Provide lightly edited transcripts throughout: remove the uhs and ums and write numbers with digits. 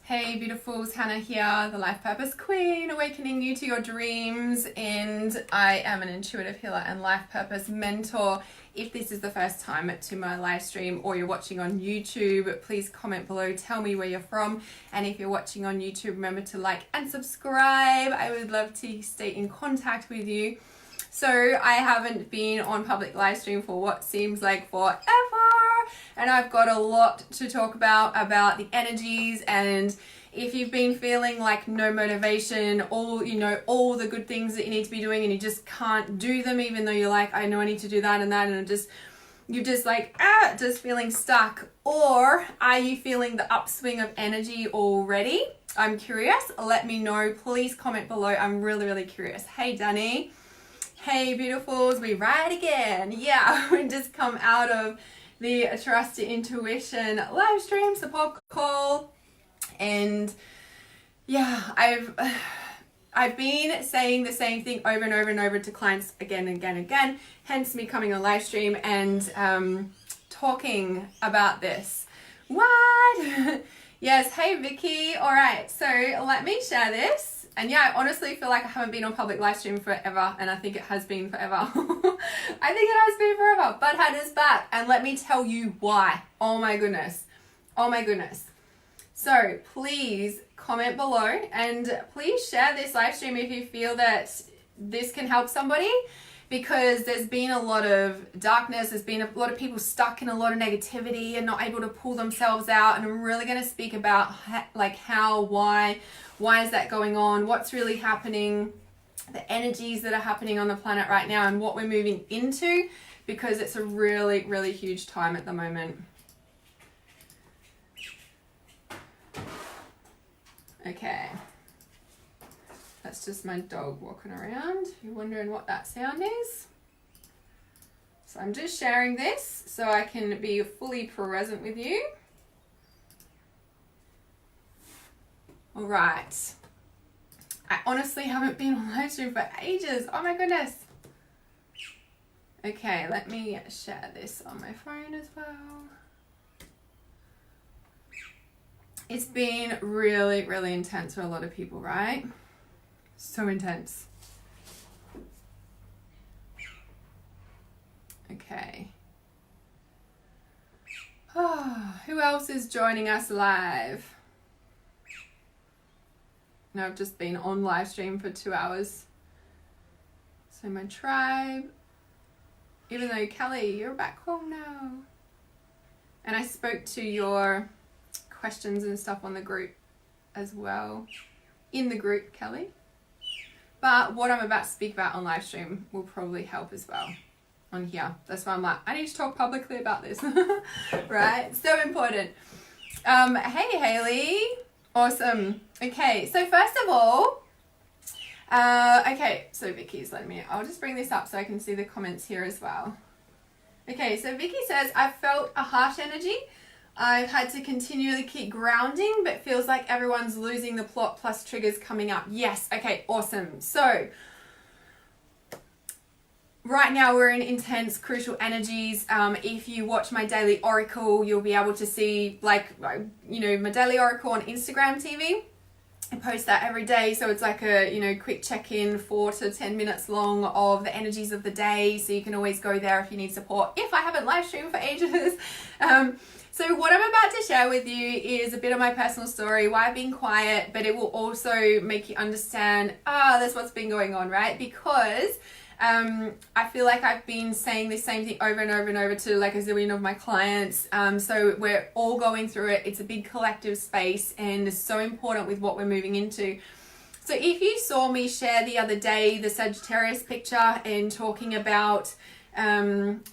Hey beautifuls, Hannah here, the Life Purpose Queen, awakening you to your dreams, and I am an intuitive healer and life purpose mentor. If this is the first time to my live stream or you're watching on YouTube, please comment below, tell me where you're from, and if you're watching on YouTube, remember to like and subscribe. I would love to stay in contact with you. So I haven't been on public live stream for what seems like forever, and I've got a lot to talk about the energies. And if you've been feeling like no motivation, all the good things that you need to be doing and you just can't do them, even though you're like, I know I need to do that and that, and you're just like just feeling stuck. Or are you feeling the upswing of energy already? I'm curious, let me know, please comment below. I'm really curious. Hey Danny, hey beautifuls, we ride again. Yeah, we just come out of the Trust Your Intuition live stream support call, and yeah, I've been saying the same thing over and over to clients again and again, hence me coming on live stream and talking about this. What? Yes, hey Vicky. All right, so let me share this. And yeah, I honestly feel like I haven't been on public live stream forever, and I think it has been forever. I think it has been forever, but Hannah's back, and let me tell you why. Oh my goodness. So please comment below, and please share this live stream if you feel that this can help somebody, because there's been a lot of darkness, there's been a lot of people stuck in a lot of negativity and not able to pull themselves out. And I'm really going to speak about why is that going on, what's really happening, the energies that are happening on the planet right now, and what we're moving into, because it's a really huge time at the moment. Okay. That's just my dog walking around. You're wondering what that sound is? So I'm just sharing this so I can be fully present with you. All right. I honestly haven't been on live stream for ages. Oh my goodness. Okay, let me share this on my phone as well. It's been really intense for a lot of people, right? So intense. Okay. Who else is joining us live? No, I've just been on live stream for 2 hours. So my tribe, even though Kelly, you're back home now. And I spoke to your questions and stuff on the group as well. In the group, Kelly. But what I'm about to speak about on live stream will probably help as well on here. That's why I'm like, I need to talk publicly about this. Right? So important. Hey Haley. Awesome. Okay, so first of all, okay, so Vicky's letting me, I'll just bring this up so I can see the comments here as well. Okay, so Vicky says, I felt a harsh energy. I've had to continually keep grounding, but feels like everyone's losing the plot plus triggers coming up. Yes, okay, awesome. So right now we're in intense, crucial energies. If you watch my daily oracle, you'll be able to see my daily oracle on Instagram TV. I post that every day, so it's like a quick check-in, 4 to 10 minutes long of the energies of the day, so you can always go there if you need support, if I haven't live streamed for ages. So what I'm about to share with you is a bit of my personal story, why I've been quiet, but it will also make you understand, that's what's been going on, right? Because I feel like I've been saying the same thing over and over to like a zillion of my clients. So we're all going through it. It's a big collective space, and it's so important with what we're moving into. So if you saw me share the other day the Sagittarius picture and talking about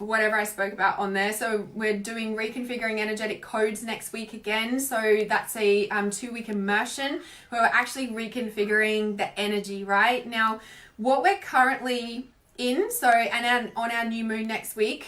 whatever I spoke about on there. So we're doing reconfiguring energetic codes next week again. So that's a 2-week immersion where we're actually reconfiguring the energy, right? Now, what we're currently in, and on our new moon next week,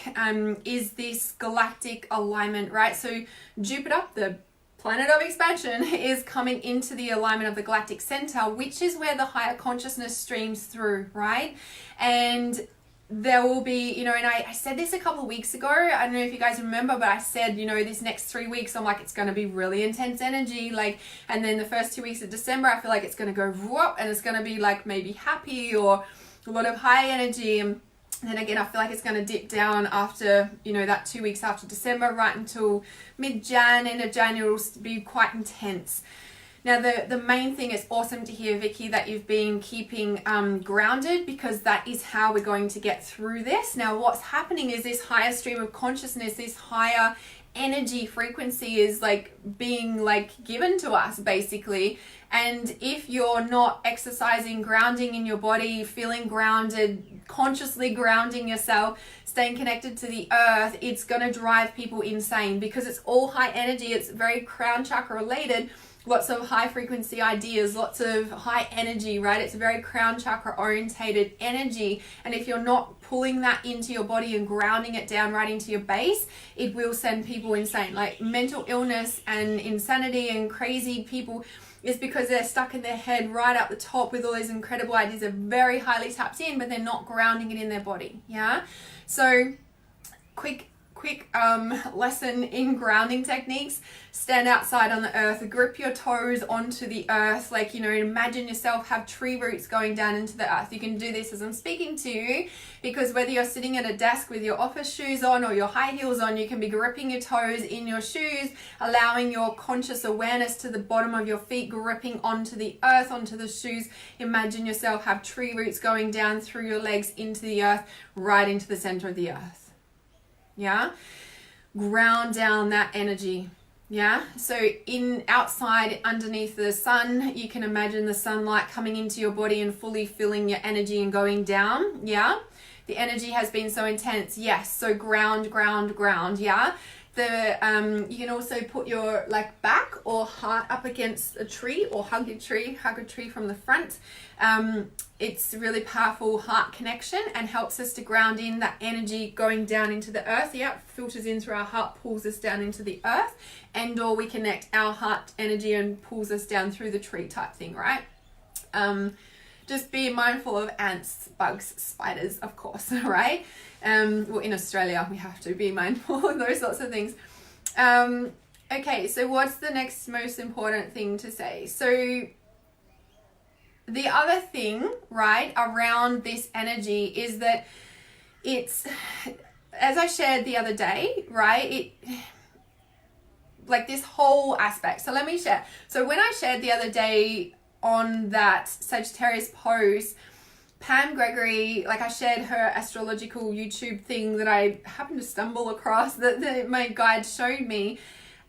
is this galactic alignment, right? So Jupiter, the planet of expansion, is coming into the alignment of the galactic center, which is where the higher consciousness streams through, right? And there will be, you know, and I said this a couple of weeks ago. I don't know if you guys remember, but I said, you know, this next 3 weeks, I'm like, it's going to be really intense energy. Like, and then the first 2 weeks of December, I feel like it's going to go whoop, and it's going to be like maybe happy or a lot of high energy. And then again, I feel like it's going to dip down after, you know, that 2 weeks after December, right until mid-Jan, end of Jan, it'll be quite intense. Now, the main thing, is awesome to hear, Vicky, that you've been keeping grounded, because that is how we're going to get through this. Now, what's happening is this higher stream of consciousness, this higher energy frequency is like being like given to us, basically. And if you're not exercising, grounding in your body, feeling grounded, consciously grounding yourself, staying connected to the earth, it's going to drive people insane, because it's all high energy. It's very crown chakra related. Lots of high frequency ideas, lots of high energy, right? It's a very crown chakra orientated energy. And if you're not pulling that into your body and grounding it down right into your base, it will send people insane. Like mental illness and insanity and crazy people is because they're stuck in their head right up the top with all these incredible ideas. They're very highly tapped in, but they're not grounding it in their body. Yeah. So quick lesson in grounding techniques. Stand outside on the earth, grip your toes onto the earth, like, you know, imagine yourself have tree roots going down into the earth. You can do this as I'm speaking to you, because whether you're sitting at a desk with your office shoes on or your high heels on, you can be gripping your toes in your shoes, allowing your conscious awareness to the bottom of your feet, gripping onto the earth, onto the shoes. Imagine yourself have tree roots going down through your legs into the earth, right into the center of the earth. Yeah, ground down that energy. Yeah, so in outside underneath the sun, you can imagine the sunlight coming into your body and fully filling your energy and going down. Yeah, the energy has been so intense. Yes, so ground. Yeah, you can also put your like back or heart up against a tree, or hug a tree from the front. It's a really powerful heart connection and helps us to ground in that energy going down into the earth. Yeah, filters in through our heart, pulls us down into the earth, and or we connect our heart energy and pulls us down through the tree type thing, right? Just be mindful of ants, bugs, spiders, of course, right? Well, in Australia, we have to be mindful of those sorts of things. Okay, so what's the next most important thing to say? So the other thing, right, around this energy is that it's, as I shared the other day, right, like this whole aspect. So let me share. So when I shared the other day on that Sagittarius post, Pam Gregory, like I shared her astrological YouTube thing that I happened to stumble across that my guide showed me.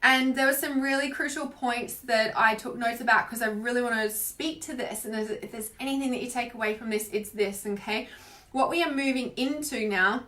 And there were some really crucial points that I took notes about, because I really want to speak to this. And if there's anything that you take away from this, it's this, okay? What we are moving into now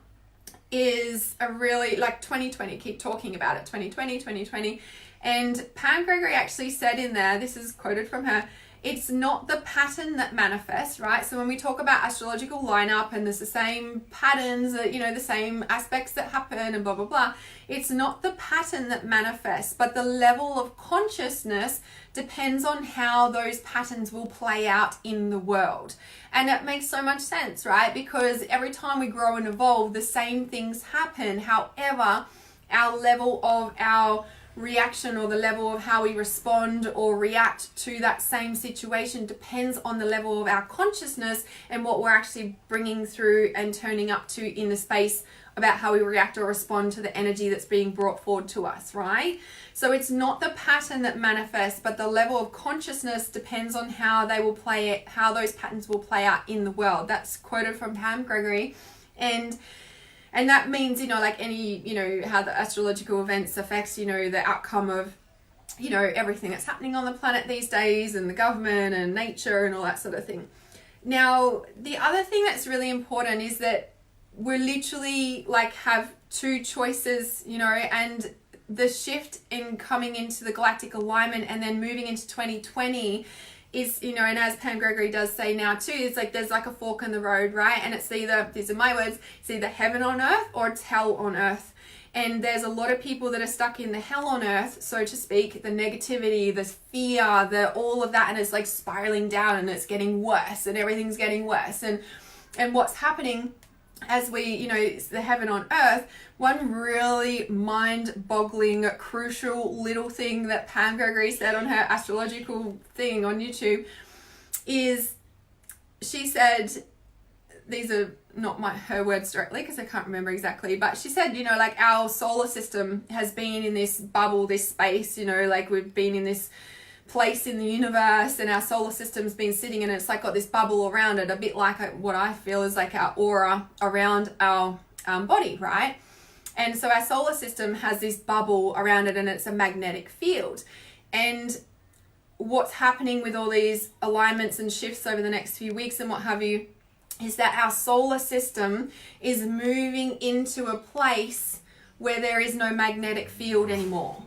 is a really, like 2020, keep talking about it, 2020. And Pam Gregory actually said in there, this is quoted from her, it's not the pattern that manifests, right? So when we talk about astrological lineup and there's the same patterns, you know, the same aspects that happen and blah, blah, blah, it's not the pattern that manifests, but the level of consciousness depends on how those patterns will play out in the world. And that makes so much sense, right? Because every time we grow and evolve, the same things happen. However, our level of our reaction, or the level of how we respond or react to that same situation, depends on the level of our consciousness and what we're actually bringing through and turning up to in the space about how we react or respond to the energy that's being brought forward to us, right? So it's not the pattern that manifests, but the level of consciousness depends on how they will play it, how those patterns will play out in the world. That's quoted from Pam Gregory. And that means, you know, like any, you know, how the astrological events affects, you know, the outcome of, you know, everything that's happening on the planet these days, and the government and nature and all that sort of thing. Now, the other thing that's really important is that we're literally like have two choices, you know, and the shift in coming into the galactic alignment and then moving into 2020 is, you know, and as Pam Gregory does say now too, it's like there's like a fork in the road, right? And it's either, these are my words, it's either heaven on earth or it's hell on earth. And there's a lot of people that are stuck in the hell on earth, so to speak, the negativity, the fear, the all of that, and it's like spiraling down and it's getting worse and everything's getting worse. And what's happening as we, it's the heaven on earth, one really mind-boggling, crucial little thing that Pam Gregory said on her astrological thing on YouTube is, she said, these are not her words directly because I can't remember exactly, but she said, like our solar system has been in this bubble, this space, like we've been in this place in the universe, and our solar system's been sitting and it's like got this bubble around it, a bit like what I feel is like our aura around our body, right? And so our solar system has this bubble around it, and it's a magnetic field. And what's happening with all these alignments and shifts over the next few weeks and what have you is that our solar system is moving into a place where there is no magnetic field anymore.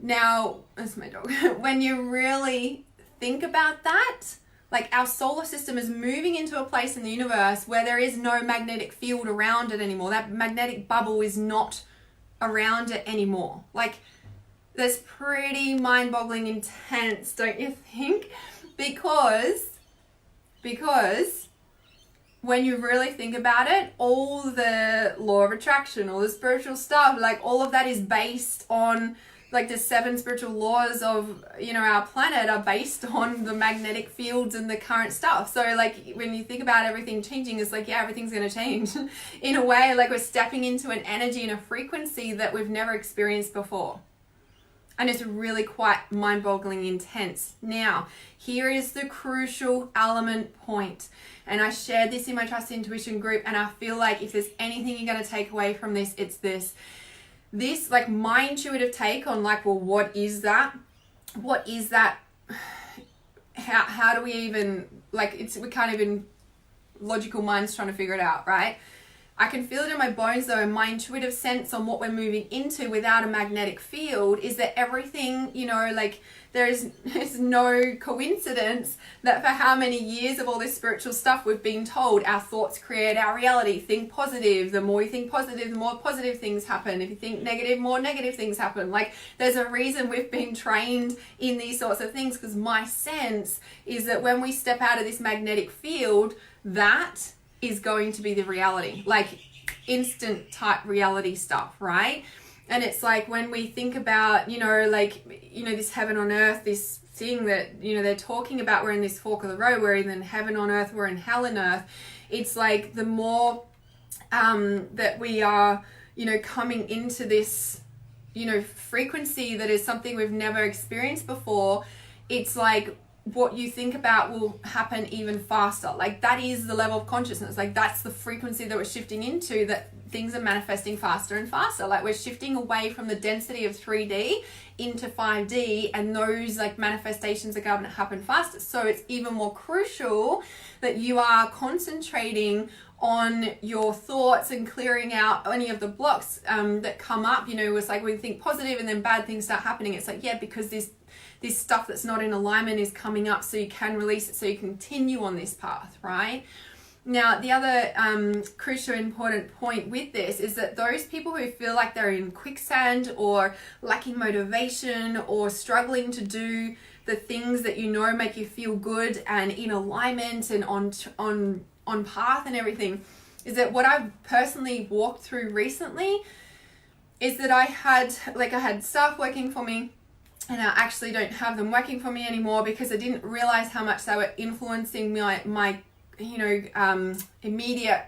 Now, that's my dog. When you really think about that, like our solar system is moving into a place in the universe where there is no magnetic field around it anymore. That magnetic bubble is not around it anymore. Like, that's pretty mind-boggling intense, don't you think? Because when you really think about it, all the law of attraction, all the spiritual stuff, like all of that is based on, like the 7 spiritual laws of, our planet are based on the magnetic fields and the current stuff. So like when you think about everything changing, it's like, yeah, everything's going to change in a way. Like we're stepping into an energy and a frequency that we've never experienced before. And it's really quite mind-boggling intense. Now, here is the crucial element point. And I shared this in my Trust Intuition group, and I feel like if there's anything you're going to take away from this, it's this. This, like my intuitive take on like, well, what is that? What is that? How do we even, like, we can't even, logical minds trying to figure it out, right? I can feel it in my bones though, and my intuitive sense on what we're moving into without a magnetic field is that everything, like there's no coincidence that for how many years of all this spiritual stuff we've been told our thoughts create our reality. Think positive. The more you think positive, the more positive things happen. If you think negative, more negative things happen. Like there's a reason we've been trained in these sorts of things, because my sense is that when we step out of this magnetic field, that is going to be the reality, like instant type reality stuff, right? And it's like when we think about, this heaven on earth, this thing that, they're talking about, we're in this fork of the road, we're in heaven on earth, we're in hell on earth. It's like the more that we are, coming into this, frequency that is something we've never experienced before, it's like what you think about will happen even faster. Like that is the level of consciousness. Like that's the frequency that we're shifting into, that things are manifesting faster and faster. Like we're shifting away from the density of 3D into 5D, and those like manifestations are going to happen faster. So it's even more crucial that you are concentrating on your thoughts and clearing out any of the blocks that come up. It's like we think positive and then bad things start happening. It's like, yeah, because this stuff that's not in alignment is coming up, so you can release it, so you continue on this path, right? Now, the other crucial important point with this is that those people who feel like they're in quicksand or lacking motivation or struggling to do the things that make you feel good and in alignment and on path and everything, is that what I've personally walked through recently is that I had staff working for me, and I actually don't have them working for me anymore because I didn't realize how much they were influencing my immediate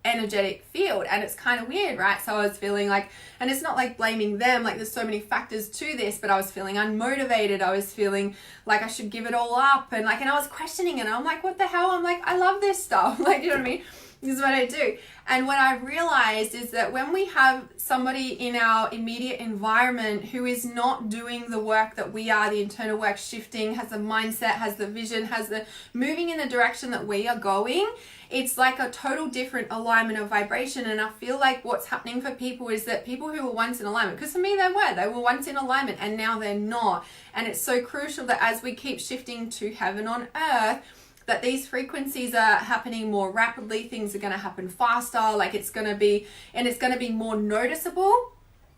energetic field. And it's kind of weird, right? So I was feeling like, and it's not like blaming them, like there's so many factors to this, but I was feeling unmotivated. I was feeling like I should give it all up, and I was questioning it. I'm like, what the hell? I'm like, I love this stuff. Like, you know what I mean? This is what I do. And what I realized is that when we have somebody in our immediate environment who is not doing the work that we are, the internal work, shifting, has the mindset, has the vision, has the moving in the direction that we are going, it's like a total different alignment of vibration. And I feel like what's happening for people is that people who were once in alignment, because for me they were once in alignment and now they're not. And it's so crucial that as we keep shifting to heaven on earth, that these frequencies are happening more rapidly, things are going to happen faster, like it's going to be more noticeable.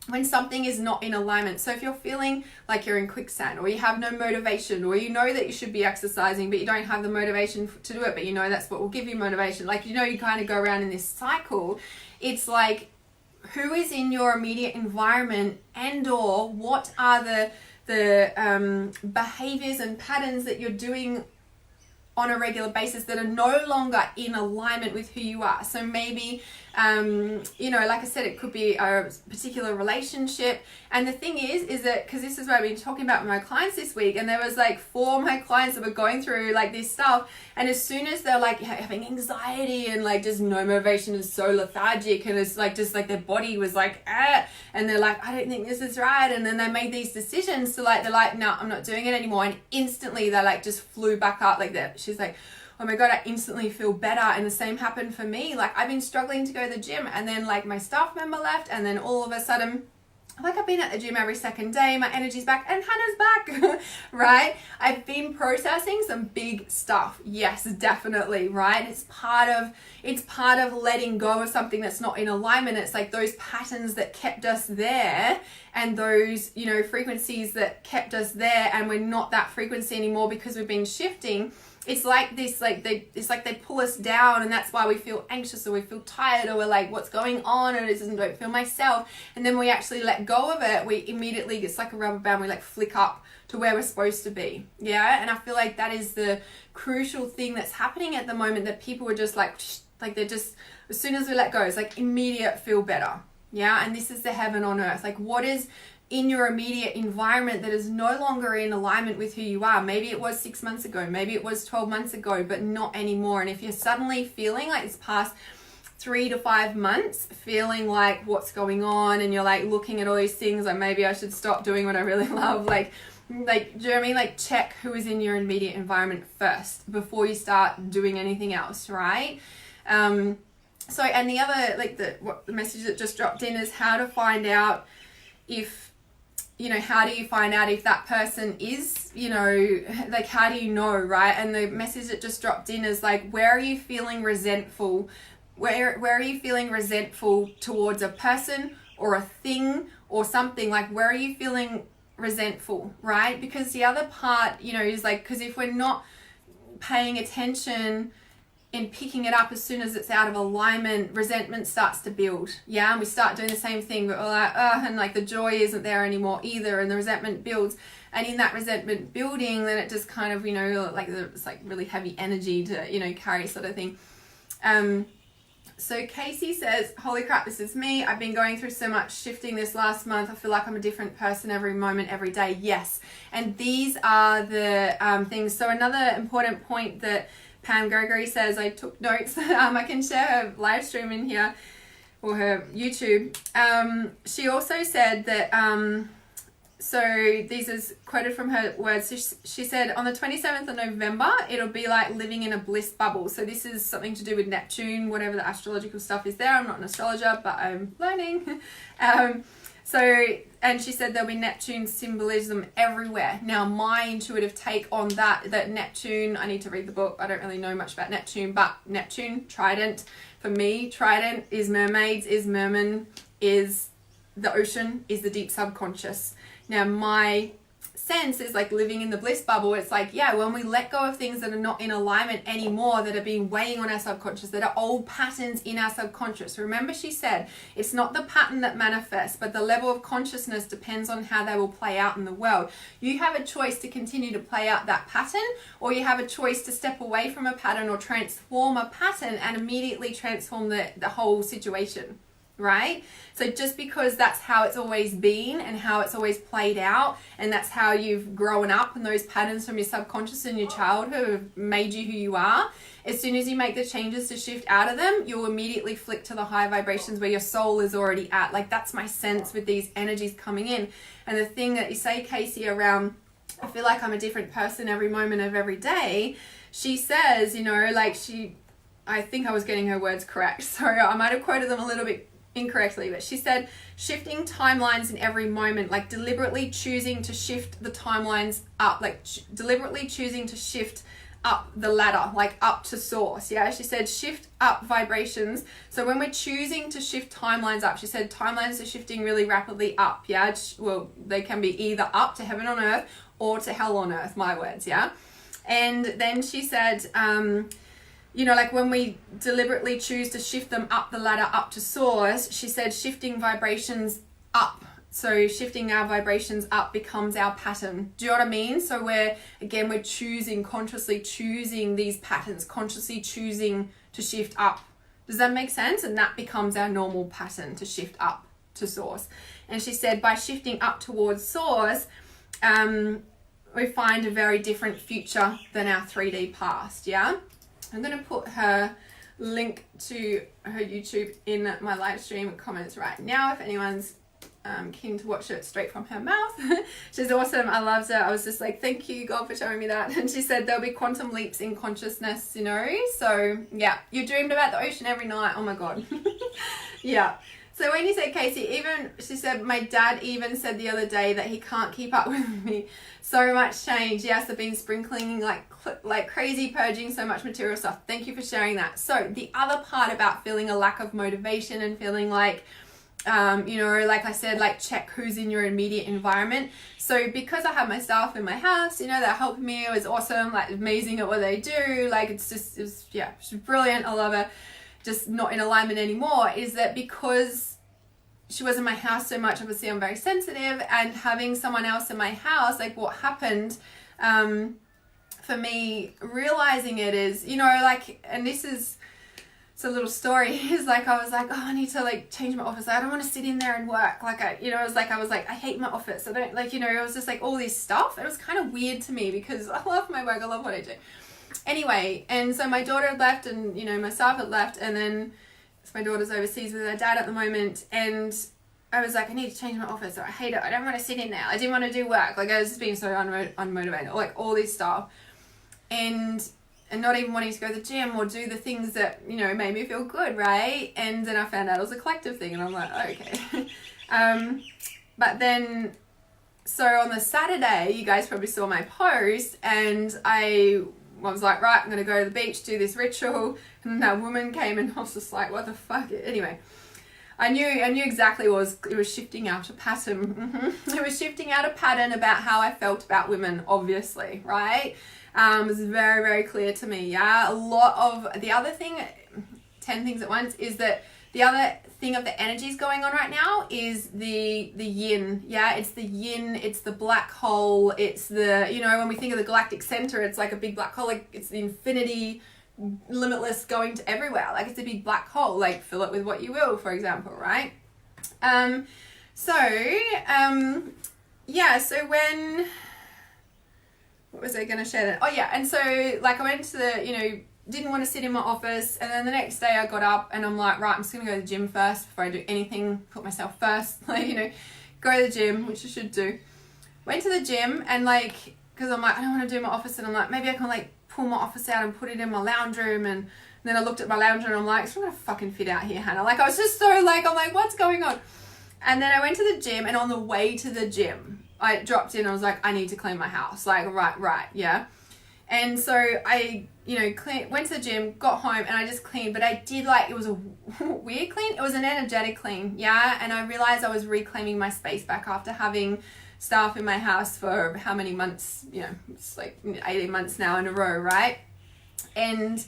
when something is not in alignment. So if you're feeling like you're in quicksand, or you have no motivation, or you know that you should be exercising but you don't have the motivation to do it, but you know that's what will give you motivation, like, you know, you kind of go around in this cycle. It's like, who is in your immediate environment, and or what are the behaviors and patterns that you're doing on a regular basis that are no longer in alignment with who you are. So maybe, you know, like I said, it could be a particular relationship. And the thing is that, because this is what I've been talking about with my clients this week, and there was like 4 of my clients that were going through like this stuff, and as soon as they're like having anxiety and like just no motivation, is so lethargic, and it's like just like their body was like and they're like, I don't think this is right, and then they made these decisions to like, they're like, no, I'm not doing it anymore, and instantly they like just flew back up like that. She's like, oh my God, I instantly feel better. And the same happened for me. Like, I've been struggling to go to the gym, and then like my staff member left, and then all of a sudden, like, I've been at the gym every second day, my energy's back, and Hannah's back, right? I've been processing some big stuff. Yes, definitely, right? It's part of letting go of something that's not in alignment. It's like those patterns that kept us there, and those, you know, frequencies that kept us there, and we're not that frequency anymore because we've been shifting. It's like this, like it's like they pull us down, and that's why we feel anxious, or we feel tired, or we're like, what's going on, and it doesn't, don't feel myself. And then we actually let go of it, we immediately, it's like a rubber band, we like flick up to where we're supposed to be. Yeah. And I feel like that is the crucial thing that's happening at the moment, that people are just like they're just, as soon as we let go, it's like immediate feel better. Yeah. And this is the heaven on earth. Like, what is in your immediate environment that is no longer in alignment with who you are? Maybe it was 6 months ago, maybe it was 12 months ago, but not anymore. And if you're suddenly feeling like this past 3 to 5 months, feeling like what's going on, and you're like looking at all these things, like maybe I should stop doing what I really love, like, do you know what I mean? Like, check who is in your immediate environment first before you start doing anything else, right? So, and the other, like the message that just dropped in is how to find out if, you know, how do you find out if that person is, you know, like, how do you know, right? And the message that just dropped in is like, where are you feeling resentful? Where are you feeling resentful towards a person or a thing or something? Like, where are you feeling resentful, right? Because the other part, you know, is like, because if we're not paying attention in picking it up as soon as it's out of alignment, resentment starts to build. Yeah, and we start doing the same thing, but we're like, and like the joy isn't there anymore either, and the resentment builds. And in that resentment building, then it just kind of, you know, like it's like really heavy energy to, you know, carry, sort of thing. So Casey says, holy crap, this is me. I've been going through so much shifting this last month. I feel like I'm a different person every moment, every day. Yes. And these are the things. So another important point that Pam Gregory says, I took notes. I can share her live stream in here, or her YouTube. She also said that, so this is quoted from her words. She said, on the 27th of November, it'll be like living in a bliss bubble. So this is something to do with Neptune, whatever the astrological stuff is there. I'm not an astrologer, but I'm learning. And she said there'll be Neptune symbolism everywhere. Now, my intuitive take on that Neptune, I need to read the book. I don't really know much about Neptune, but Neptune, trident. For me, trident is mermaids, is merman, is the ocean, is the deep subconscious. Now, my sense is like living in the bliss bubble. It's like, yeah, when we let go of things that are not in alignment anymore, that have been weighing on our subconscious, that are old patterns in our subconscious. Remember, she said it's not the pattern that manifests, but the level of consciousness depends on how they will play out in the world. You have a choice to continue to play out that pattern, or you have a choice to step away from a pattern or transform a pattern and immediately transform the whole situation. Right? So just because that's how it's always been and how it's always played out, and that's how you've grown up, and those patterns from your subconscious and your childhood have made you who you are, as soon as you make the changes to shift out of them, you'll immediately flick to the high vibrations where your soul is already at. Like, that's my sense with these energies coming in. And the thing that you say, Casey, around, I feel like I'm a different person every moment of every day, she says, you know, like I think I was getting her words correct, so I might have quoted them a little bit incorrectly, but she said shifting timelines in every moment, like deliberately choosing to shift the timelines up, like deliberately choosing to shift up the ladder, like up to source. Yeah, she said shift up vibrations. So when we're choosing to shift timelines up, she said timelines are shifting really rapidly up. Yeah, well, they can be either up to heaven on earth or to hell on earth, my words. Yeah. And then she said, you know, like when we deliberately choose to shift them up the ladder, up to source, she said shifting vibrations up. So shifting our vibrations up becomes our pattern. Do you know what I mean? So we're choosing, consciously choosing these patterns, consciously choosing to shift up. Does that make sense? And that becomes our normal pattern, to shift up to source. And she said by shifting up towards source, we find a very different future than our 3D past. Yeah. I'm going to put her link to her YouTube in my live stream comments right now if anyone's keen to watch it straight from her mouth. She's awesome. I loved her. I was just like, thank you, God, for showing me that. And she said there'll be quantum leaps in consciousness, you know. So yeah, you dreamed about the ocean every night. Oh my God. Yeah. So when you said Casey, even she said my dad even said the other day that he can't keep up with me. So much change. Yes, I've been sprinkling like crazy, purging so much material stuff. Thank you for sharing that. So the other part about feeling a lack of motivation and feeling like, you know, like I said, like check who's in your immediate environment. So because I have my staff in my house, you know, that helped me. It was awesome, like amazing at what they do. Like she's brilliant. I love her. Just not in alignment anymore, is that because she was in my house so much, obviously I'm very sensitive, and having someone else in my house, like what happened for me realizing it is, you know, like, and this is, it's a little story, is like I was like, oh, I need to like change my office. I don't want to sit in there and work. Like I was like I hate my office. I don't like, you know, it was just like all this stuff. It was kind of weird to me because I love my work. I love what I do. Anyway, and so my daughter had left, and you know, my staff had left, and then my daughter's overseas with her dad at the moment, and I was like, I need to change my office, or I hate it, I don't want to sit in there, I didn't want to do work, like I was just being so unmotivated, like all this stuff, and not even wanting to go to the gym or do the things that, you know, made me feel good, right? And then I found out it was a collective thing, and I'm like, okay. But then, so on the Saturday, you guys probably saw my post, and I was like, right, I'm gonna go to the beach, do this ritual, and that woman came, and I was just like, what the fuck? Anyway, I knew exactly what it was shifting out a pattern. It was shifting out a pattern about how I felt about women, obviously, right? It was very, very clear to me. Yeah, a lot of the other thing, 10 things at once, is that the other thing of the energies going on right now is the yin. Yeah, it's the yin, it's the black hole, it's the, you know, when we think of the galactic center, it's like a big black hole, like it's the infinity, limitless, going to everywhere, like it's a big black hole, like fill it with what you will, for example, right? Yeah, so when, what was I going to share then? Oh yeah, and so like I went to the, you know, didn't want to sit in my office, and then the next day I got up and I'm like, right, I'm just gonna go to the gym first before I do anything, put myself first, like, you know, go to the gym, which I should do. Went to the gym, and like, because I'm like, I don't want to do my office, and I'm like, maybe I can like pull my office out and put it in my lounge room, and then I looked at my lounge room and I'm like, it's not gonna fucking fit out here, Hannah. Like I was just so like, I'm like, what's going on? And then I went to the gym, and on the way to the gym I dropped in, I was like, I need to clean my house, like right, yeah. And so I, you know, went to the gym, got home, and I just cleaned. But I did, like, it was a weird clean. It was an energetic clean, yeah. And I realized I was reclaiming my space back after having staff in my house for how many months, you know, it's like 18 months now in a row, right? And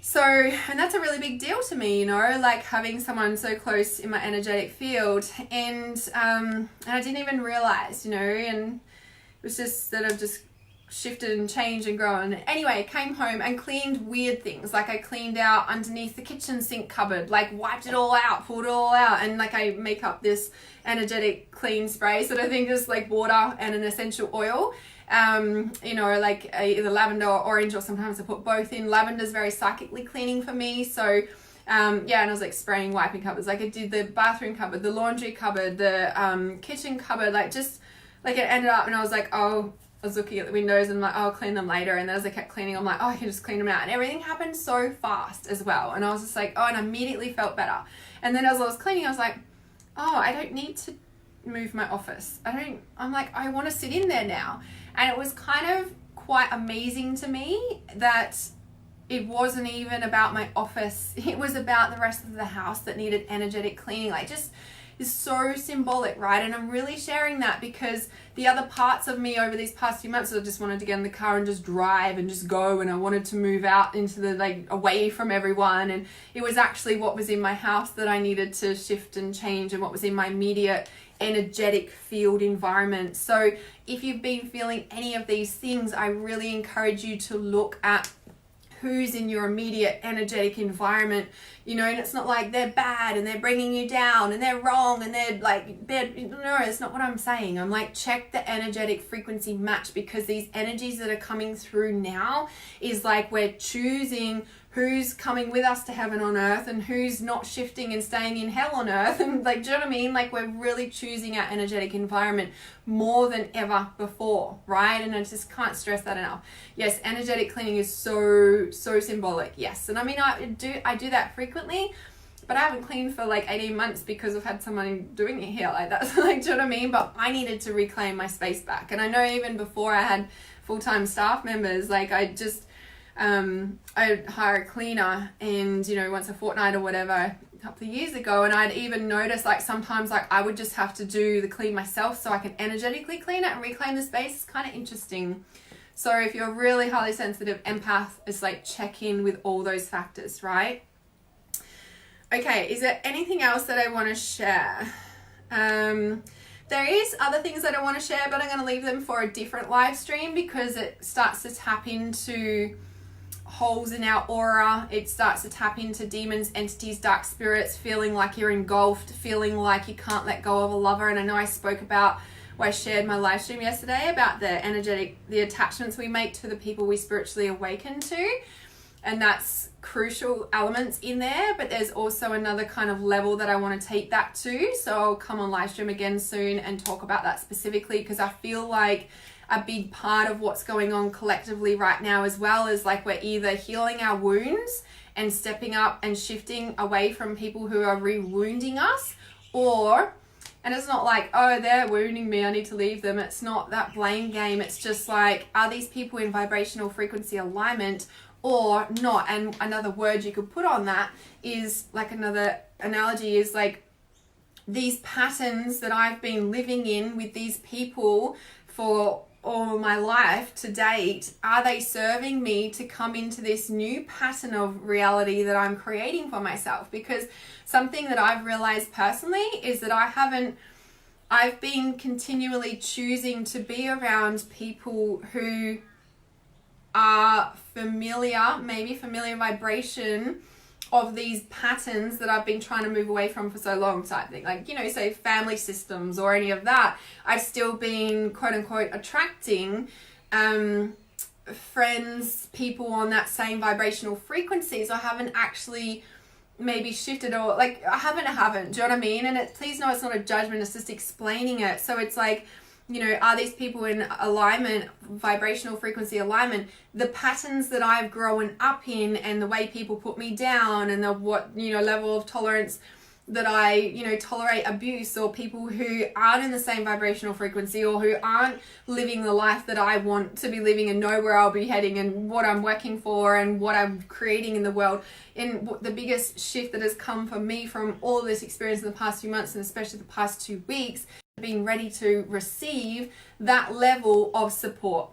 so, and that's a really big deal to me, you know, like having someone so close in my energetic field. And I didn't even realize, you know, and it was just that I've just shifted and changed and grown. Anyway, came home and cleaned weird things. Like I cleaned out underneath the kitchen sink cupboard, like wiped it all out, pulled it all out, and like I make up this energetic clean spray. So I think just like water and an essential oil, you know, like either lavender or orange, or sometimes I put both in. Lavender's very psychically cleaning for me. So yeah, and I was like spraying, wiping cupboards. Like I did the bathroom cupboard, the laundry cupboard, the kitchen cupboard, like just like it ended up, and I was like, oh, I was looking at the windows and I'm like, oh, I'll clean them later. And then as I kept cleaning, I'm like, oh, I can just clean them out. And everything happened so fast as well. And I was just like, oh, and I immediately felt better. And then as I was cleaning, I was like, oh, I don't need to move my office. I'm like, I want to sit in there now. And it was kind of quite amazing to me that it wasn't even about my office. It was about the rest of the house that needed energetic cleaning. Like, just is so symbolic, right? And I'm really sharing that because the other parts of me over these past few months, I just wanted to get in the car and just drive and just go, and I wanted to move out into the, like, away from everyone. And it was actually what was in my house that I needed to shift and change, and what was in my immediate energetic field environment. So if you've been feeling any of these things, I really encourage you to look at who's in your immediate energetic environment, you know. And it's not like they're bad and they're bringing you down and they're wrong and they're like bad. No, it's not what I'm saying. I'm like, check the energetic frequency match, because these energies that are coming through now is like we're choosing who's coming with us to heaven on earth and who's not shifting and staying in hell on earth. And like, do you know what I mean? Like, we're really choosing our energetic environment more than ever before, right? And I just can't stress that enough. Yes, energetic cleaning is so symbolic. Yes. And I mean, I do that frequently, but I haven't cleaned for like 18 months because I've had someone doing it here like that. So like, do you know what I mean? But I needed to reclaim my space back. And I know even before I had full-time staff members, like I'd hire a cleaner, and you know, once a fortnight or whatever, a couple of years ago, and I'd even noticed like sometimes like I would just have to do the clean myself so I can energetically clean it and reclaim the space. It's kind of interesting. So if you're really highly sensitive empath, it's like check in with all those factors, right? Okay, is there anything else that I want to share? There is other things that I want to share, but I'm going to leave them for a different live stream because it starts to tap into holes in our aura. It starts to tap into demons, entities, dark spirits, feeling like you're engulfed, feeling like you can't let go of a lover. And I know I spoke about, I shared my live stream yesterday about the attachments we make to the people we spiritually awaken to. And that's crucial elements in there, but there's also another kind of level that I want to take that to. So I'll come on live stream again soon and talk about that specifically, because I feel like a big part of what's going on collectively right now as well is like we're either healing our wounds and stepping up and shifting away from people who are re-wounding us, or, and it's not like, oh, they're wounding me, I need to leave them. It's not that blame game. It's just like, are these people in vibrational frequency alignment or not? And another word you could put on that is like, another analogy is like, these patterns that I've been living in with these people for all my life to date, are they serving me to come into this new pattern of reality that I'm creating for myself? Because something that I've realized personally is that I've been continually choosing to be around people who are familiar vibration of these patterns that I've been trying to move away from for so long, type thing. Like, you know, say family systems or any of that. I've still been quote unquote attracting friends, people on that same vibrational frequencies. I haven't actually maybe shifted, or like I haven't, do you know what I mean? And please know it's not a judgment, it's just explaining it. So it's like, you know, are these people in alignment, vibrational frequency alignment? The patterns that I've grown up in and the way people put me down and the level of tolerance that I, tolerate abuse, or people who aren't in the same vibrational frequency, or who aren't living the life that I want to be living and know where I'll be heading and what I'm working for and what I'm creating in the world. And the biggest shift that has come for me from all of this experience in the past few months, and especially the past 2 weeks, being ready to receive that level of support.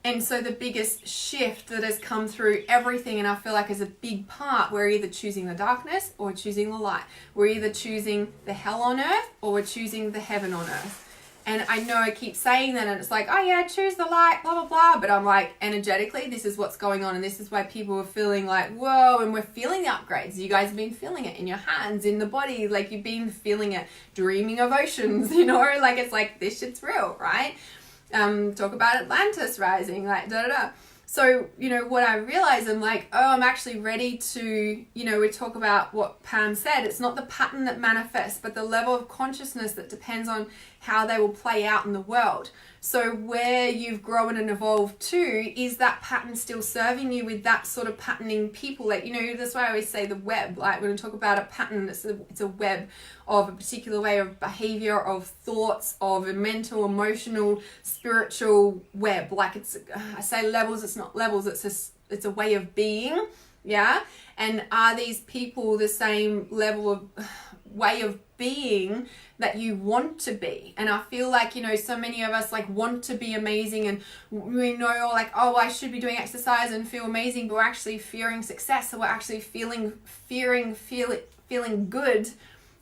And so the biggest shift that has come through everything, and I feel like is a big part, we're either choosing the darkness or choosing the light. We're either choosing the hell on earth or we're choosing the heaven on earth. And I know I keep saying that, and it's like, oh yeah, choose the light, blah, blah, blah. But I'm like, energetically, this is what's going on. And this is why people are feeling like, whoa, and we're feeling the upgrades. You guys have been feeling it in your hands, in the body. Like, you've been feeling it, dreaming of oceans, like, it's like, this shit's real, right? Talk about Atlantis rising, like, da-da-da. So, what I realize, I'm like, oh, I'm actually ready to, we talk about what Pam said. It's not the pattern that manifests, but the level of consciousness that depends on how they will play out in the world. So where you've grown and evolved to, is that pattern still serving you with that sort of patterning people? Like, you know, that's why I always say the web. Like when we talk about a pattern, it's a web of a particular way of behavior, of thoughts, of a mental, emotional, spiritual web. Like I say levels, it's not levels, it's a way of being. Yeah. And are these people the same level of way of being that you want to be? And I feel like, you know, so many of us like want to be amazing, and we know like, oh, I should be doing exercise and feel amazing, but we're actually fearing success, so we're actually feeling good.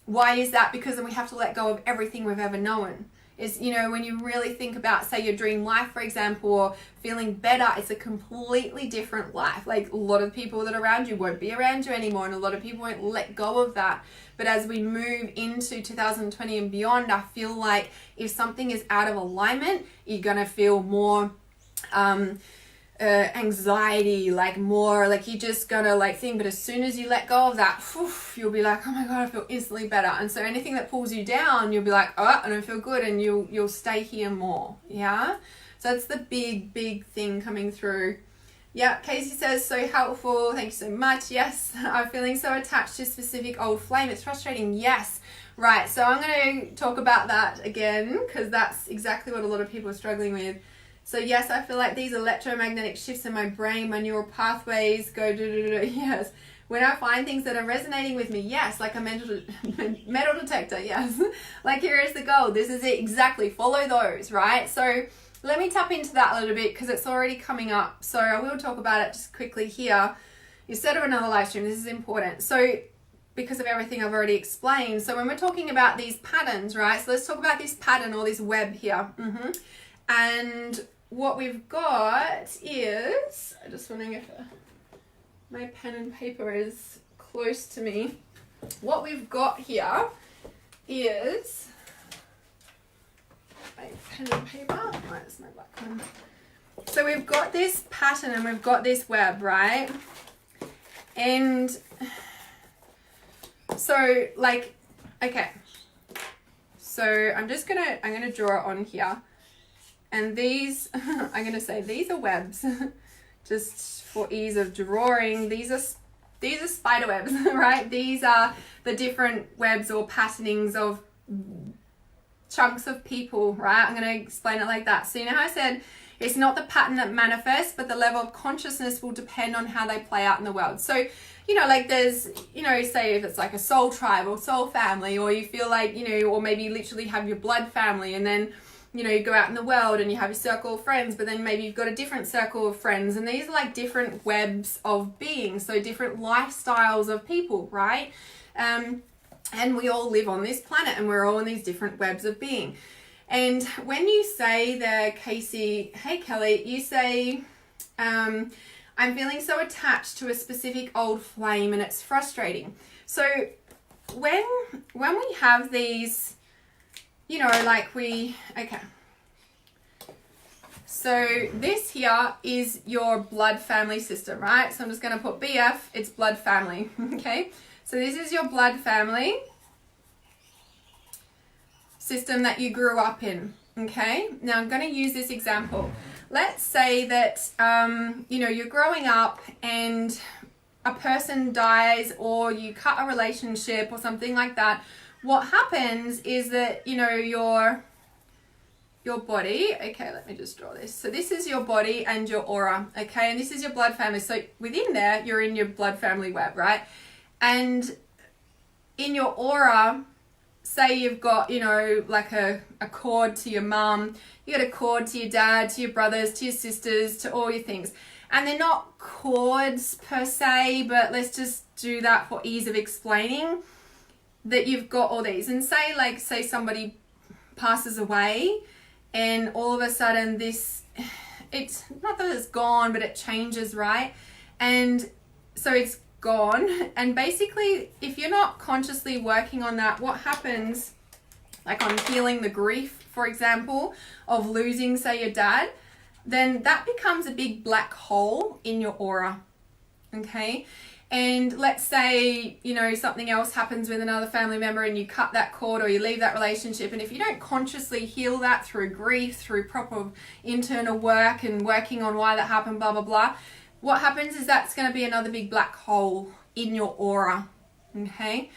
Why is that? Because then we have to let go of everything we've ever known. Is, you know, when you really think about, say, your dream life, for example, or feeling better, it's a completely different life. Like a lot of people that are around you won't be around you anymore, and a lot of people won't let go of that. But as we move into 2020 and beyond, I feel like if something is out of alignment, you're going to feel more anxiety, like more like you're just gonna like think. But as soon as you let go of that, you'll be like, oh my god, I feel instantly better. And so anything that pulls you down, you'll be like, oh, I don't feel good, and you'll stay here more. Yeah, so that's the big thing coming through. Yeah, Casey says, so helpful, thank you so much. Yes, I'm feeling so attached to a specific old flame, it's frustrating. Yes, right, so I'm going to talk about that again, because that's exactly what a lot of people are struggling with. So yes, I feel like these electromagnetic shifts in my brain, my neural pathways go yes. When I find things that are resonating with me, yes, like a metal detector, yes. Like here is the goal. This is it, exactly. Follow those, right? So let me tap into that a little bit because it's already coming up. So I will talk about it just quickly here instead of another live stream. This is important. So because of everything I've already explained. So when we're talking about these patterns, right? So let's talk about this pattern or this web here. And what we've got is, I'm just wondering if my pen and paper is close to me. What we've got here is my pen and paper. Right, it's my black one. So we've got this pattern and we've got this web, right? And so like, okay. So I'm gonna draw it on here. And these, I'm going to say these are webs, just for ease of drawing. These are spider webs, right? These are the different webs or patternings of chunks of people, right? I'm going to explain it like that. So you know how I said it's not the pattern that manifests, but the level of consciousness will depend on how they play out in the world. So, you know, like there's, you know, say if it's like a soul tribe or soul family, or you feel like, you know, or maybe you literally have your blood family, and then, you know, you go out in the world and you have your circle of friends, but then maybe you've got a different circle of friends, and these are like different webs of being, so different lifestyles of people, right? And we all live on this planet, and we're all in these different webs of being. And when you say there, Casey, hey Kelly, you say, I'm feeling so attached to a specific old flame and it's frustrating. So when we have these, you know, like okay. So this here is your blood family system, right? So I'm just going to put BF, it's blood family, okay? So this is your blood family system that you grew up in, okay? Now I'm going to use this example. Let's say that, you know, you're growing up and a person dies, or you cut a relationship or something like that. What happens is that, you know, your body, okay, let me just draw this. So this is your body and your aura, okay? And this is your blood family. So within there, you're in your blood family web, right? And in your aura, say you've got, you know, like a cord to your mum, you got a cord to your dad, to your brothers, to your sisters, to all your things. And they're not cords per se, but let's just do that for ease of explaining. That you've got all these, and say somebody passes away, and all of a sudden it's not that it's gone, but it changes, right? And so it's gone, and basically if you're not consciously working on that, what happens, like on healing the grief, for example, of losing, say, your dad, then that becomes a big black hole in your aura, okay? and let's say, you know, something else happens with another family member and you cut that cord or you leave that relationship, and if you don't consciously heal that through grief, through proper internal work and working on why that happened, blah, blah, blah, what happens is that's going to be another big black hole in your aura, okay?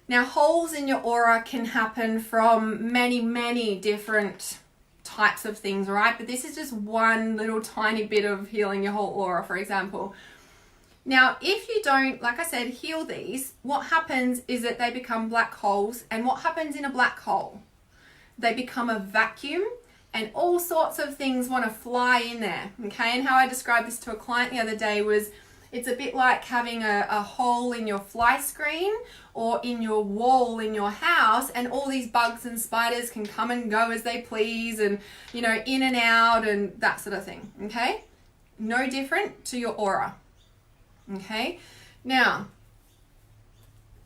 Now, holes in your aura can happen from many, many different types of things, right? But this is just one little tiny bit of healing your whole aura, for example. Now, if you don't, like I said, heal these, what happens is that they become black holes. And what happens in a black hole? They become a vacuum, and all sorts of things want to fly in there, okay? And how I described this to a client the other day was, it's a bit like having a hole in your fly screen or in your wall in your house, and all these bugs and spiders can come and go as they please, and, you know, in and out and that sort of thing, okay? No different to your aura, okay? Now,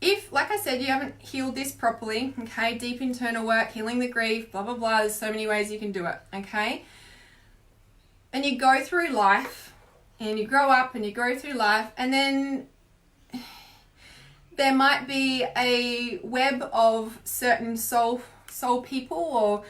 if, like I said, you haven't healed this properly, okay, deep internal work, healing the grief, blah, blah, blah, there's so many ways you can do it, okay? And you go through life, and you grow up and you go through life, and then there might be a web of certain soul people, or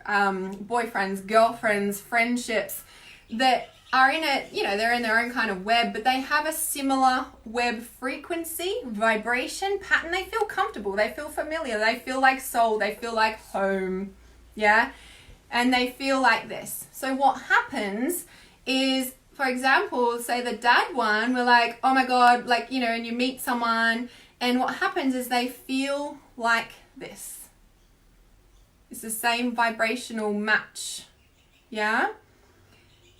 boyfriends, girlfriends, friendships that are in it, you know, they're in their own kind of web, but they have a similar web frequency, vibration, pattern. They feel comfortable, they feel familiar, they feel like soul, they feel like home, yeah? And they feel like this. So what happens is, for example, say the dad one, we're like, oh my God, like, you know, and you meet someone, and what happens is they feel like this. It's the same vibrational match, yeah?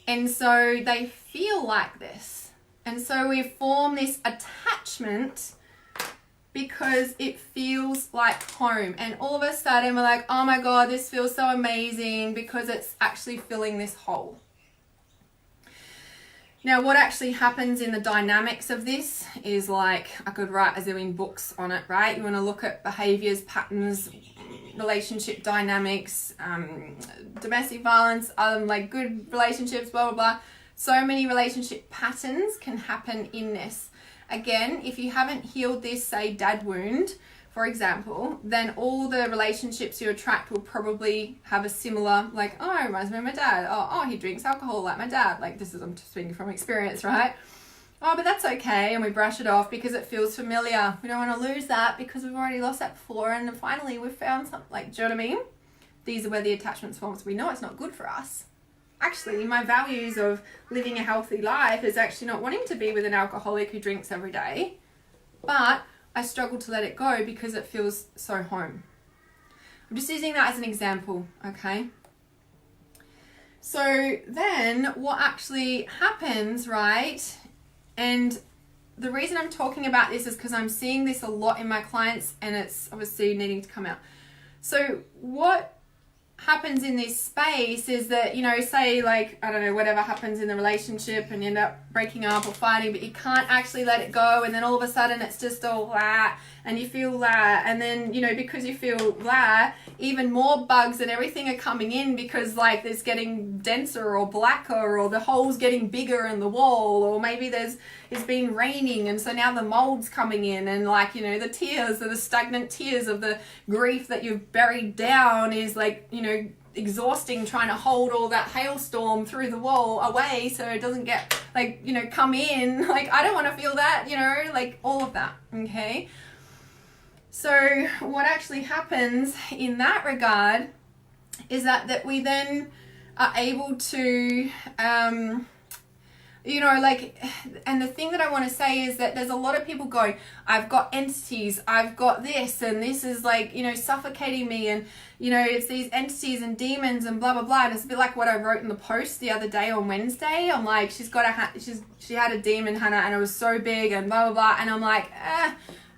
And so they feel like this. And so we form this attachment because it feels like home. And all of a sudden we're like, oh my God, this feels so amazing, because it's actually filling this hole. Now, what actually happens in the dynamics of this is, like, I could write a zillion books on it, right? You want to look at behaviors, patterns, relationship dynamics, domestic violence, like good relationships, blah, blah, blah. So many relationship patterns can happen in this. Again, if you haven't healed this, say, dad wound, for example, then all the relationships you attract will probably have a similar, like, oh, it reminds me of my dad. Oh, he drinks alcohol like my dad. Like, this is, I'm speaking from experience, right? Oh, but that's okay. And we brush it off because it feels familiar. We don't want to lose that because we've already lost that before. And then finally we've found something, like, do you know what I mean? These are where the attachments form. So we know it's not good for us. Actually, my values of living a healthy life is actually not wanting to be with an alcoholic who drinks every day. But I struggle to let it go because it feels so home. I'm just using that as an example, okay? So then what actually happens, right? And the reason I'm talking about this is because I'm seeing this a lot in my clients, and it's obviously needing to come out. So what happens in this space is that, you know, say, like, I don't know, whatever happens in the relationship and you end up breaking up or fighting, but you can't actually let it go, and then all of a sudden it's just all blah, and you feel blah, and then, you know, because you feel blah, even more bugs and everything are coming in because, like, it's getting denser or blacker, or the hole's getting bigger in the wall, or maybe it's been raining and so now the mold's coming in, and, like, you know, the tears or the stagnant tears of the grief that you've buried down is, like, you know, exhausting, trying to hold all that hailstorm through the wall away so it doesn't get, like, you know, come in. Like, I don't want to feel that, you know, like, all of that, okay? So what actually happens in that regard is that we then are able to, you know, like, and the thing that I want to say is that there's a lot of people going, I've got entities, I've got this, and this is, like, you know, suffocating me, and, you know, it's these entities and demons and blah, blah, blah. And it's a bit like what I wrote in the post the other day on Wednesday. I'm like, she had a demon, Hannah, and it was so big and blah, blah, blah. And I'm like,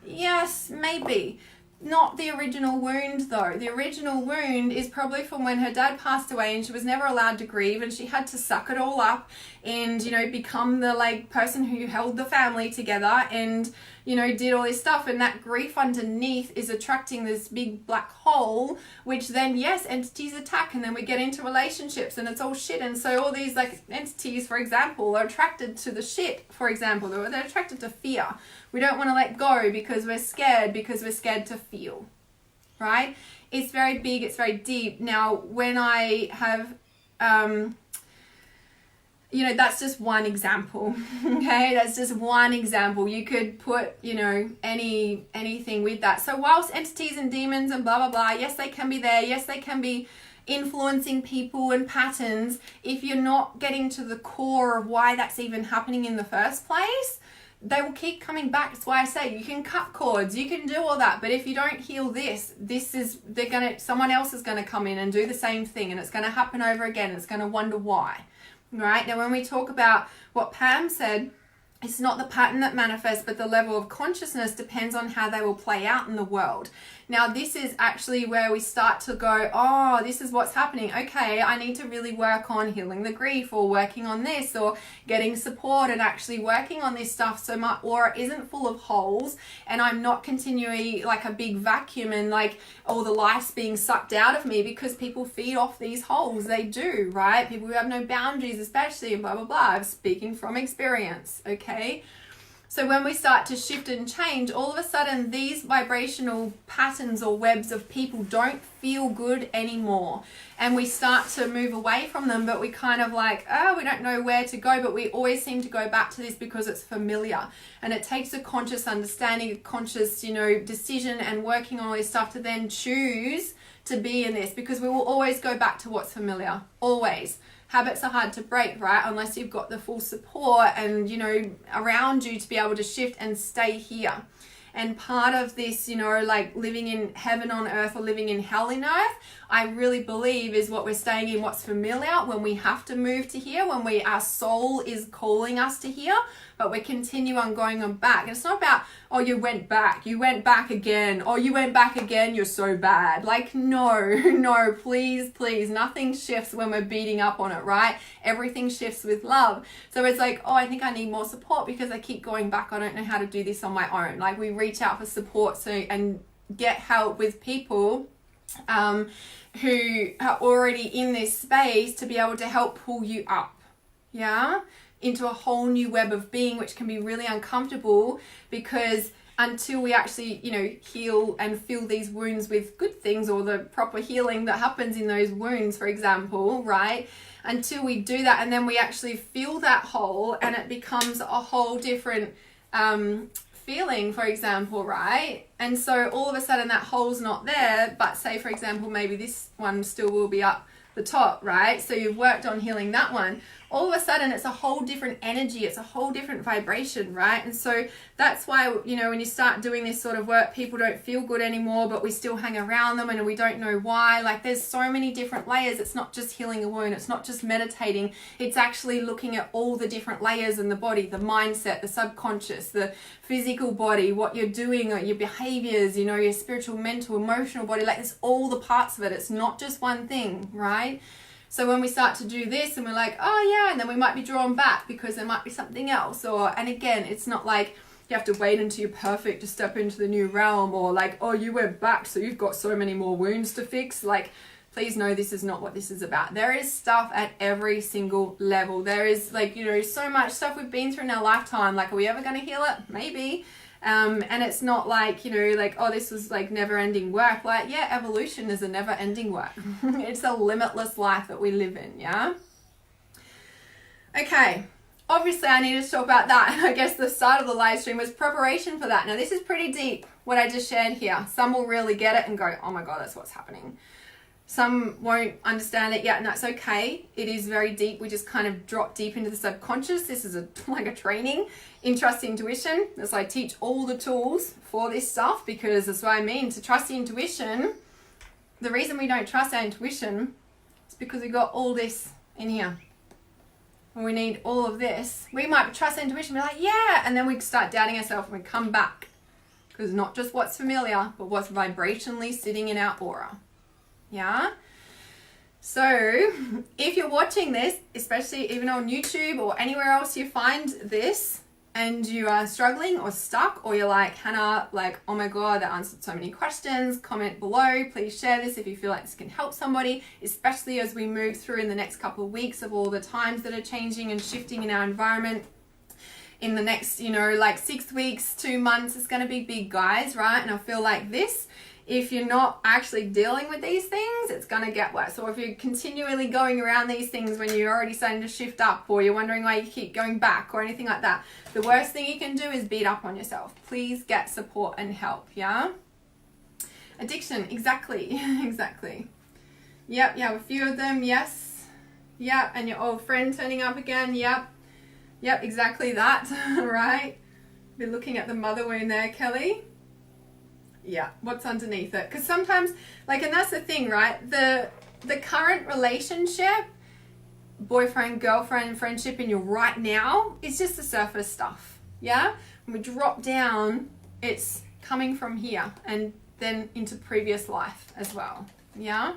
yes, maybe. Not the original wound, though. The original wound is probably from when her dad passed away and she was never allowed to grieve, and she had to suck it all up and, you know, become the, like, person who held the family together. And, did all this stuff, and that grief underneath is attracting this big black hole, which then, yes, entities attack, and then we get into relationships and it's all shit. And so all these like entities, for example, are attracted to the shit, for example. They're attracted to fear. We don't want to let go because we're scared to feel, right? It's very big, it's very deep. Now, when I have that's just one example. Okay, that's just one example. You could put anything with that. So whilst entities and demons and blah blah blah, yes, they can be there, yes, they can be influencing people and patterns, if you're not getting to the core of why that's even happening in the first place, they will keep coming back. That's why I say you can cut cords, you can do all that, but if you don't heal someone else is gonna come in and do the same thing, and it's gonna happen over again. It's gonna wonder why. Right? Now, when we talk about what Pam said, it's not the pattern that manifests, but the level of consciousness depends on how they will play out in the world. Now, this is actually where we start to go, oh, this is what's happening. Okay, I need to really work on healing the grief, or working on this, or getting support and actually working on this stuff so my aura isn't full of holes, and I'm not continually like a big vacuum and like all the life's being sucked out of me, because people feed off these holes. They do, right? People who have no boundaries, especially, and blah, blah, blah. I'm speaking from experience, okay? So when we start to shift and change, all of a sudden these vibrational patterns or webs of people don't feel good anymore. And we start to move away from them, but we kind of like, we don't know where to go, but we always seem to go back to this because it's familiar. And it takes a conscious understanding, a conscious, decision and working on all this stuff to then choose to be in this, because we will always go back to what's familiar, always. Habits are hard to break, right? Unless you've got the full support and, around you to be able to shift and stay here. And part of this, like living in heaven on earth or living in hell in earth, I really believe is what we're staying in, what's familiar, when we have to move to here, when our soul is calling us to here, but we continue on going on back. And it's not about, oh, you went back again, oh, you went back again, you're so bad. Like, no, please, nothing shifts when we're beating up on it, right? Everything shifts with love. So it's like, oh, I think I need more support because I keep going back. I don't know how to do this on my own. Like, we reach out for support and get help with people who are already in this space to be able to help pull you up, into a whole new web of being, which can be really uncomfortable, because until we actually, heal and fill these wounds with good things, or the proper healing that happens in those wounds, for example, right? Until we do that, and then we actually fill that hole, and it becomes a whole different feeling, for example, right? And so all of a sudden that hole's not there, but say, for example, maybe this one still will be up the top, right? So you've worked on healing that one. All of a sudden it's a whole different energy, it's a whole different vibration, right? And so that's why, when you start doing this sort of work, people don't feel good anymore, but we still hang around them and we don't know why. Like, there's so many different layers. It's not just healing a wound, it's not just meditating, it's actually looking at all the different layers in the body, the mindset, the subconscious, the physical body, what you're doing, or your behaviors, your spiritual, mental, emotional body. Like, there's all the parts of it. It's not just one thing, right? So when we start to do this and we're like, oh yeah, and then we might be drawn back because there might be something else. And again, it's not like you have to wait until you're perfect to step into the new realm, or like, oh, you went back, so you've got so many more wounds to fix. Like, please know this is not what this is about. There is stuff at every single level. There is so much stuff we've been through in our lifetime. Like, are we ever going to heal it? Maybe. And it's not like, oh, this was like never ending work. Like, yeah, evolution is a never ending work. It's a limitless life that we live in. Yeah. Okay. Obviously I needed to talk about that. And I guess the start of the live stream was preparation for that. Now, this is pretty deep, what I just shared here. Some will really get it and go, oh my God, that's what's happening. Some won't understand it yet, and that's okay. It is very deep. We just kind of drop deep into the subconscious. This is like a training in trust intuition. As I teach all the tools for this stuff, because that's what I mean. To trust the intuition, the reason we don't trust our intuition is because we got all this in here. And we need all of this. We might trust our intuition and be like, yeah, and then we start doubting ourselves and we come back. Because not just what's familiar, but what's vibrationally sitting in our aura. Yeah. So if you're watching this, especially even on YouTube or anywhere else you find this, and you are struggling or stuck, or you're like, Hannah, like, oh my God, that answered so many questions, comment below. Please share this if you feel like this can help somebody, especially as we move through in the next couple of weeks of all the times that are changing and shifting in our environment. In the next, like 6 weeks, 2 months, it's going to be big, guys, right? And I feel like this, if you're not actually dealing with these things, it's going to get worse. Or if you're continually going around these things when you're already starting to shift up, or you're wondering why you keep going back or anything like that, the worst thing you can do is beat up on yourself. Please get support and help, yeah? Addiction, exactly, exactly. Yep, you have a few of them, yes. Yep, and your old friend turning up again, yep. Yep, exactly that, right? Be looking at the mother wound there, Kelly. Yeah, what's underneath it? Because sometimes, like, and that's the thing, right? The current relationship, boyfriend, girlfriend, friendship in your right now, is just the surface stuff, yeah? When we drop down, it's coming from here and then into previous life as well, yeah?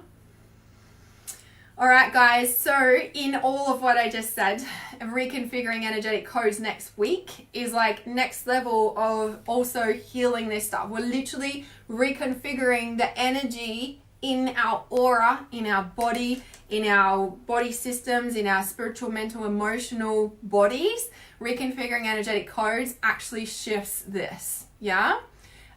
All right, guys, so in all of what I just said, reconfiguring energetic codes next week is like next level of also healing this stuff. We're literally reconfiguring the energy in our aura, in our body systems, in our spiritual, mental, emotional bodies. Reconfiguring energetic codes actually shifts this, yeah?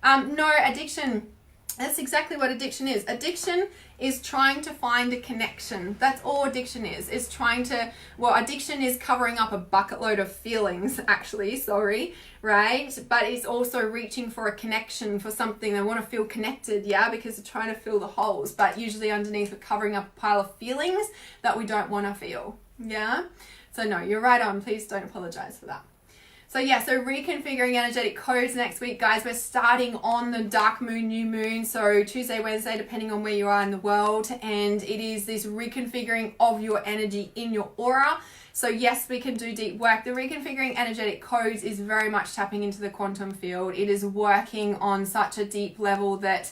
No, addiction. That's exactly what addiction is. Addiction is trying to find a connection. That's all addiction is. It's trying to, well, addiction is covering up a bucket load of feelings, actually, right? But it's also reaching for a connection, for something. They want to feel connected, yeah, because they're trying to fill the holes. But usually underneath, we're covering up a pile of feelings that we don't want to feel, yeah? So no, you're right on. Please don't apologize for that. So yeah, so reconfiguring energetic codes next week, guys. We're starting on the dark moon, new moon. So Tuesday, Wednesday, depending on where you are in the world. And it is this reconfiguring of your energy in your aura. So yes, we can do deep work. The reconfiguring energetic codes is very much tapping into the quantum field. It is working on such a deep level that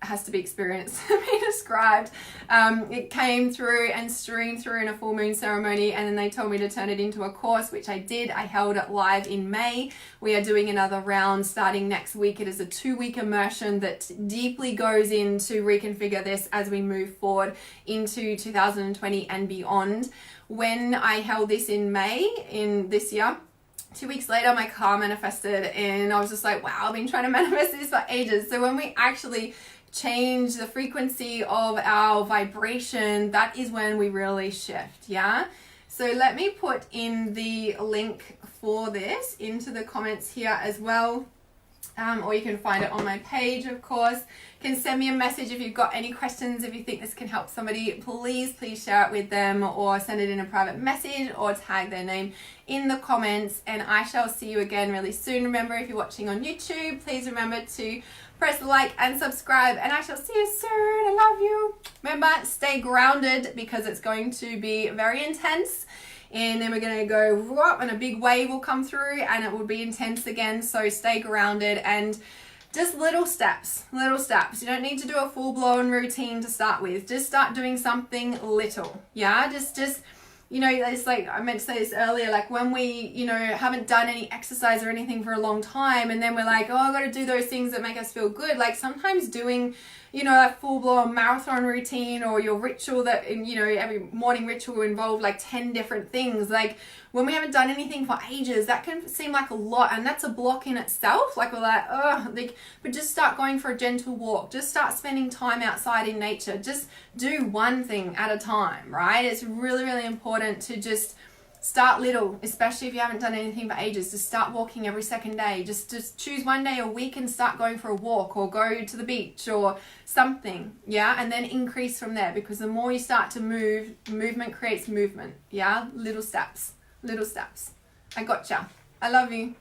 has to be experienced to be described. It came through and streamed through in a full moon ceremony, and then they told me to turn it into a course, which I did. I held it live in May. We are doing another round starting next week. It is a 2-week immersion that deeply goes in to reconfigure this as we move forward into 2020 and beyond. When I held this in May in this year, 2 weeks later, my car manifested, and I was just like, wow, I've been trying to manifest this for ages. So when we actually change the frequency of our vibration, that is when we really shift, yeah? So let me put in the link for this into the comments here as well. Or you can find it on my page, of course. You can send me a message if you've got any questions. If you think this can help somebody, please share it with them, or send it in a private message, or tag their name in the comments. And I shall see you again really soon. Remember, if you're watching on YouTube, please remember to press like and subscribe, and I shall see you soon. I love you. Remember, stay grounded, because it's going to be very intense. And then we're going to go whoop, and a big wave will come through, and it will be intense again. So stay grounded, and just little steps. You don't need to do a full-blown routine to start with. Just start doing something little. Yeah, just it's like I meant to say this earlier, like when we, haven't done any exercise or anything for a long time, and then we're like, oh, I've got to do those things that make us feel good. Like sometimes doing, that full-blown marathon routine, or your ritual that, every morning ritual will involve like 10 different things. Like when we haven't done anything for ages, that can seem like a lot, and that's a block in itself. Like we're like, oh, but just start going for a gentle walk. Just start spending time outside in nature. Just do one thing at a time, right? It's really, really important to just start little, especially if you haven't done anything for ages. Just start walking every second day. Just choose one day a week and start going for a walk, or go to the beach or something, yeah? And then increase from there, because the more you start to move, movement creates movement, yeah? Little steps. I gotcha. I love you.